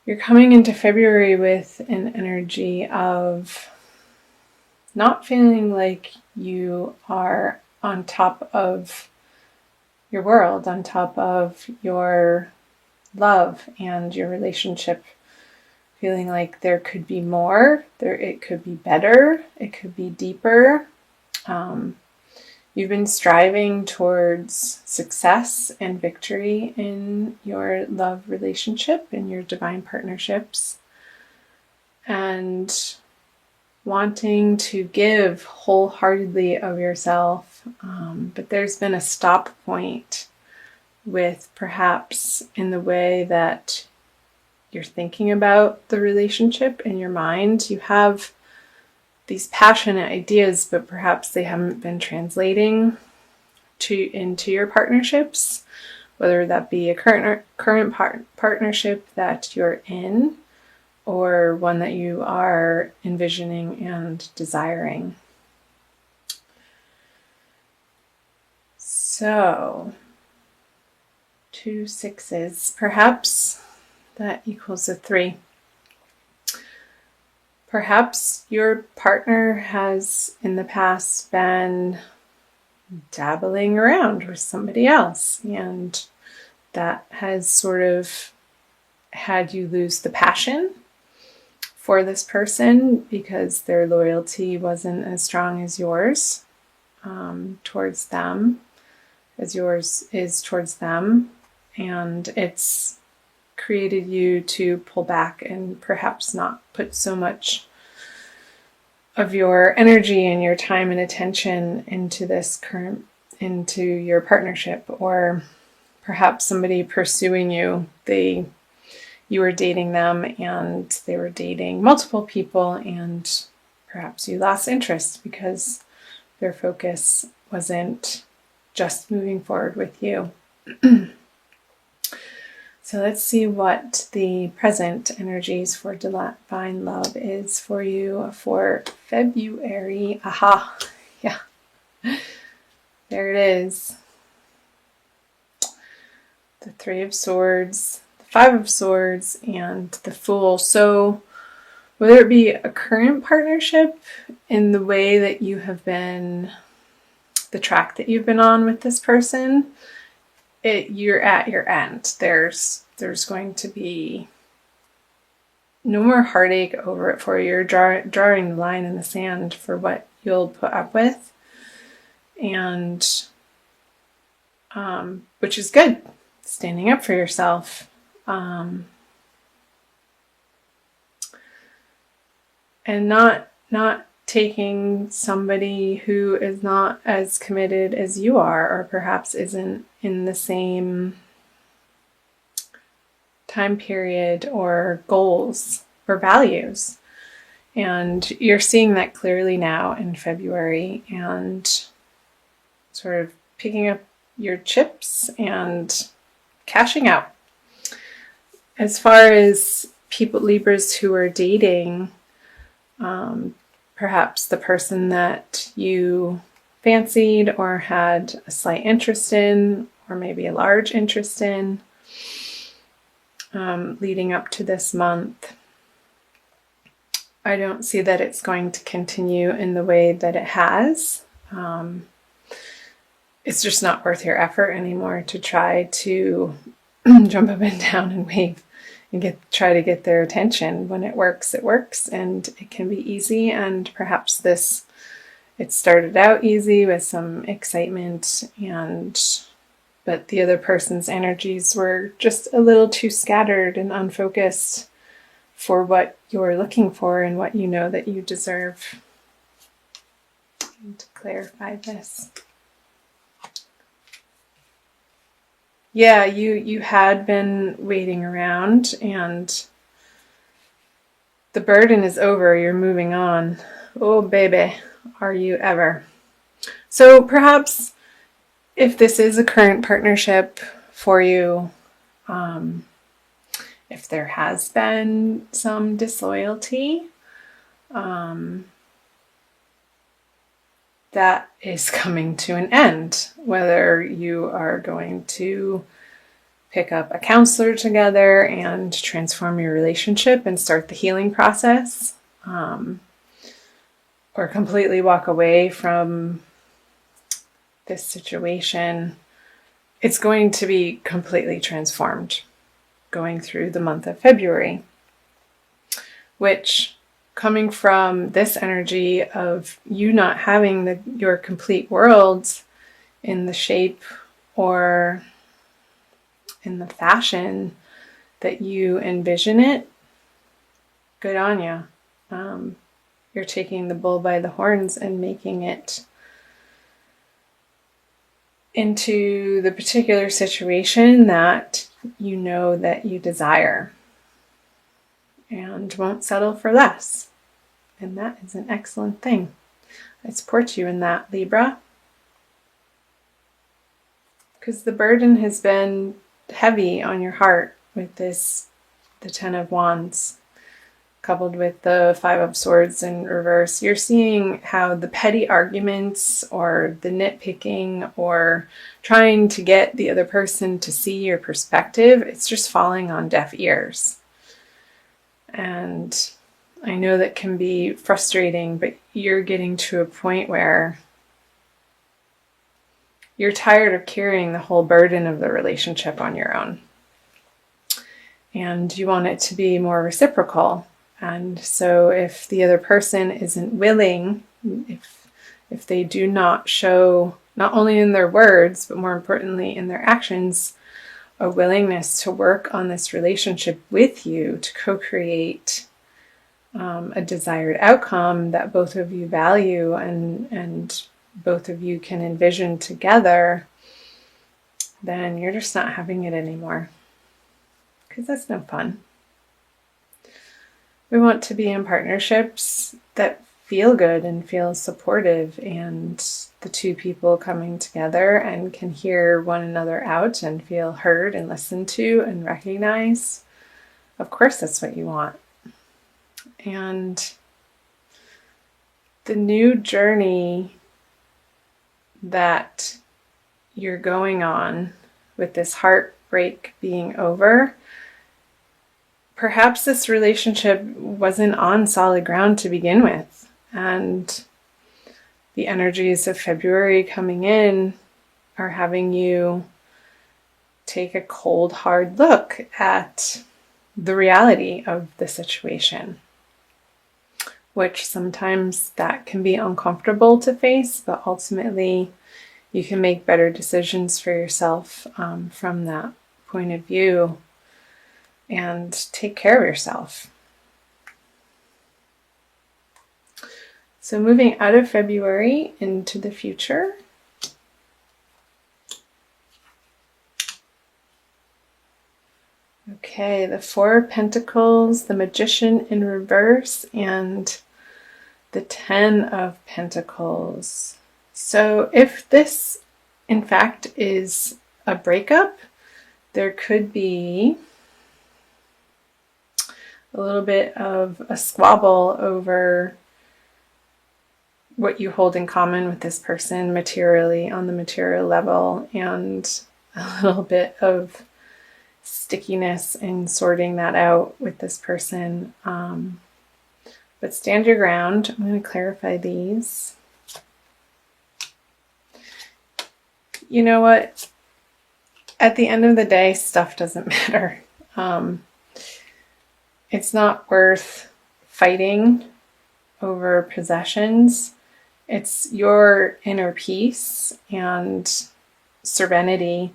You're coming into February with an energy of not feeling like you are on top of your world, on top of your love and your relationship, feeling like there could be more, it could be better, it could be deeper. You've been striving towards success and victory in your love relationship, in your divine partnerships, and wanting to give wholeheartedly of yourself. But there's been a stop point with perhaps in the way that you're thinking about the relationship in your mind. You have these passionate ideas, but perhaps they haven't been translating into your partnerships, whether that be a current partnership that you're in or one that you are envisioning and desiring. So 2 6s, perhaps that equals a 3. Perhaps your partner has in the past been dabbling around with somebody else, and that has sort of had you lose the passion for this person because their loyalty wasn't as strong as yours towards them, as yours is towards them, and it's created you to pull back and perhaps not put so much of your energy and your time and attention into your partnership. Or perhaps somebody pursuing you, you were dating them and they were dating multiple people, and perhaps you lost interest because their focus wasn't just moving forward with you. So let's see what the present energies for divine love is for you for February. Aha, yeah, there it is. The 3 of Swords, the 5 of Swords, and the Fool. So whether it be a current partnership in the way that you have been, the track that you've been on with this person, you're at your end. There's going to be no more heartache over it for you. You're drawing the line in the sand for what you'll put up with, and which is good. Standing up for yourself. And not taking somebody who is not as committed as you are, or perhaps isn't in the same time period or goals or values. And you're seeing that clearly now in February, and sort of picking up your chips and cashing out. As far as people, Libras, who are dating, perhaps the person that you fancied or had a slight interest in, or maybe a large interest in, leading up to this month, I don't see that it's going to continue in the way that it has. It's just not worth your effort anymore to try to jump up and down and wave and try to get their attention. When it works, and it can be easy. And perhaps it started out easy with some excitement, but the other person's energies were just a little too scattered and unfocused for what you're looking for and what you know that you deserve. And to clarify this. Yeah, you had been waiting around, and the burden is over. You're moving on. Oh, baby, are you ever. So perhaps if this is a current partnership for you, if there has been some disloyalty, that is coming to an end. Whether you are going to pick up a counselor together and transform your relationship and start the healing process, or completely walk away from this situation, it's going to be completely transformed going through the month of February, which, coming from this energy of you not having your complete world in the shape or in the fashion that you envision it, good on you. You're taking the bull by the horns and making it into the particular situation that you know that you desire, and won't settle for less. And that is an excellent thing. I support you in that, Libra. Because the burden has been heavy on your heart with this, the Ten of Wands, coupled with the Five of Swords in reverse. You're seeing how the petty arguments or the nitpicking or trying to get the other person to see your perspective, it's just falling on deaf ears. And I know that can be frustrating, but you're getting to a point where you're tired of carrying the whole burden of the relationship on your own. And you want it to be more reciprocal. And so if the other person isn't willing, if they do not show, not only in their words, but more importantly in their actions, a willingness to work on this relationship with you to co-create a desired outcome that both of you value and both of you can envision together, then you're just not having it anymore. Because that's no fun. We want to be in partnerships that feel good and feel supportive, and the two people coming together and can hear one another out and feel heard and listened to and recognized. Of course, that's what you want. And the new journey that you're going on with this heartbreak being over, perhaps this relationship wasn't on solid ground to begin with. And the energies of February coming in are having you take a cold, hard look at the reality of the situation, which sometimes that can be uncomfortable to face, but ultimately you can make better decisions for yourself from that point of view and take care of yourself. So moving out of February into the future. Okay, the Four of Pentacles, the Magician in reverse, and the Ten of Pentacles. So if this, in fact, is a breakup, there could be a little bit of a squabble over what you hold in common with this person materially, on the material level, and a little bit of stickiness in sorting that out with this person. But stand your ground. I'm going to clarify these. You know what? At the end of the day, stuff doesn't matter. It's not worth fighting over possessions. It's your inner peace and serenity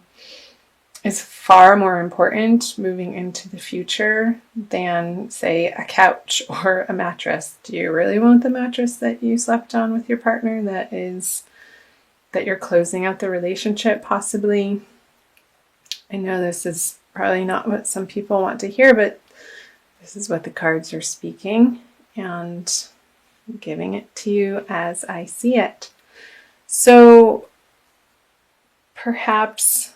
is far more important moving into the future than, say, a couch or a mattress. Do you really want the mattress that you slept on with your partner that you're closing out the relationship possibly? I know this is probably not what some people want to hear, but this is what the cards are speaking, and I'm giving it to you as I see it. So perhaps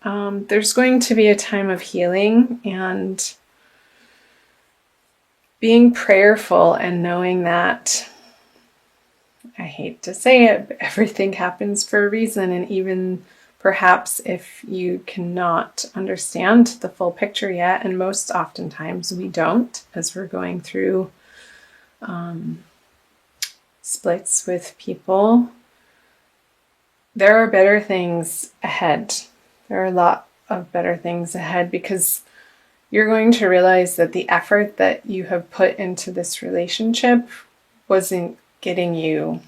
there's going to be a time of healing and being prayerful and knowing that, I hate to say it, but everything happens for a reason, and even perhaps if you cannot understand the full picture yet, and most oftentimes we don't as we're going through splits with people, there are better things ahead. There are a lot of better things ahead, because you're going to realize that the effort that you have put into this relationship wasn't getting you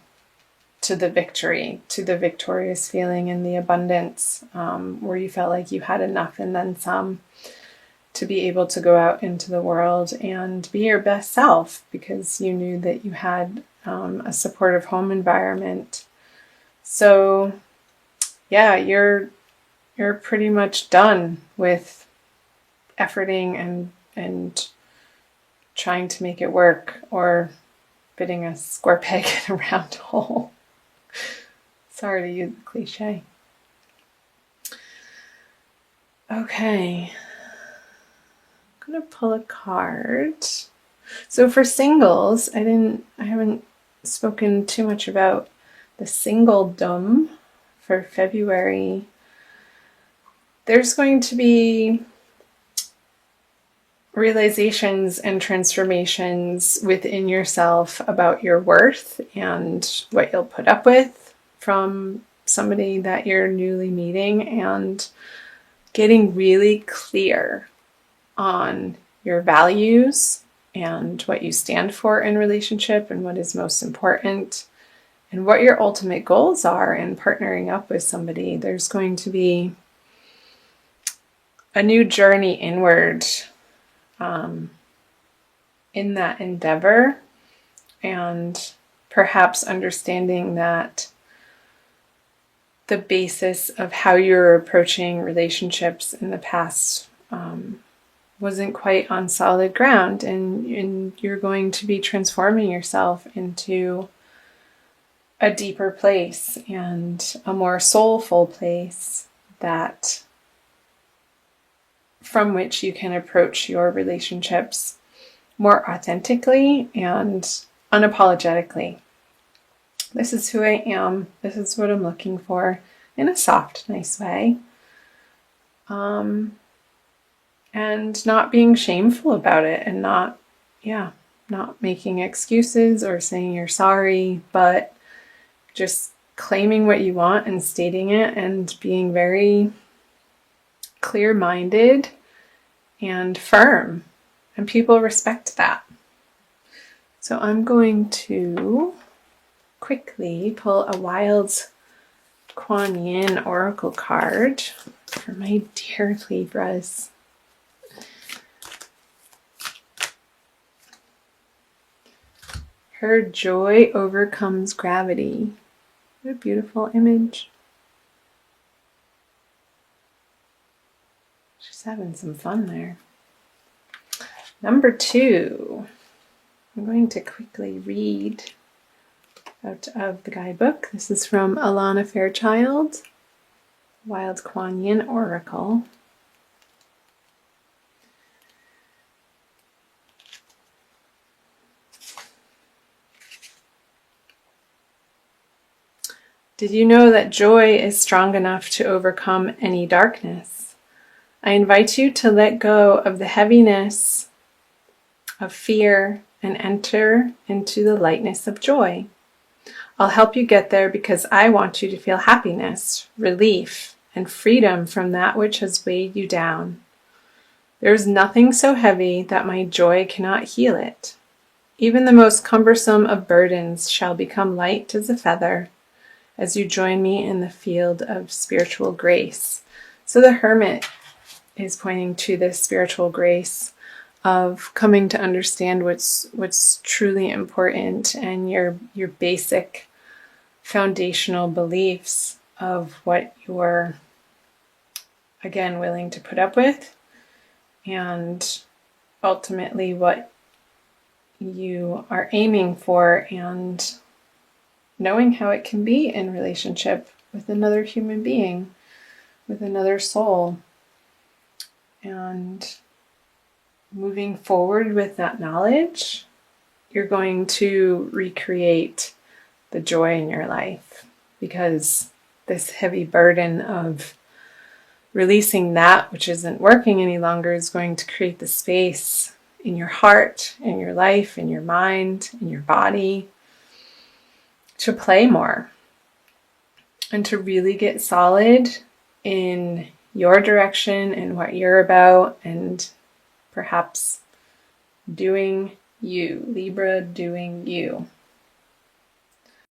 to the victory, to the victorious feeling and the abundance, where you felt like you had enough and then some to be able to go out into the world and be your best self, because you knew that you had a supportive home environment. So yeah, you're pretty much done with efforting and trying to make it work, or fitting a square peg in a round hole. Sorry to use the cliche. Okay, I'm gonna pull a card. So for singles, I haven't spoken too much about the singledom for February. There's going to be realizations and transformations within yourself about your worth and what you'll put up with from somebody that you're newly meeting, and getting really clear on your values and what you stand for in relationship and what is most important and what your ultimate goals are in partnering up with somebody. There's going to be a new journey inward in that endeavor, and perhaps understanding that the basis of how you're approaching relationships in the past wasn't quite on solid ground, and you're going to be transforming yourself into a deeper place and a more soulful place that from which you can approach your relationships more authentically and unapologetically. This is who I am. This is what I'm looking for, in a soft, nice way. And not being shameful about it, and not making excuses or saying you're sorry, but just claiming what you want and stating it, and being very clear-minded and firm. And people respect that. So I'm going to quickly pull a Wild Kuan Yin Oracle card for my dear Libras. Her joy overcomes gravity. What a beautiful image. She's having some fun there. Number 2. I'm going to quickly read out of the guidebook. This is from Alana Fairchild, Wild Kuan Yin Oracle. Did you know that joy is strong enough to overcome any darkness? I invite you to let go of the heaviness of fear and enter into the lightness of joy. I'll help you get there because I want you to feel happiness, relief, and freedom from that which has weighed you down. There is nothing so heavy that my joy cannot heal it. Even the most cumbersome of burdens shall become light as a feather as you join me in the field of spiritual grace. So the Hermit is pointing to this spiritual grace of coming to understand what's truly important, and your basic foundational beliefs of what you're, again, willing to put up with, and ultimately what you are aiming for, and knowing how it can be in relationship with another human being, with another soul, and moving forward with that knowledge, you're going to recreate the joy in your life, because this heavy burden of releasing that which isn't working any longer is going to create the space in your heart, in your life, in your mind, in your body to play more and to really get solid in your direction and what you're about, and perhaps doing you, Libra, doing you.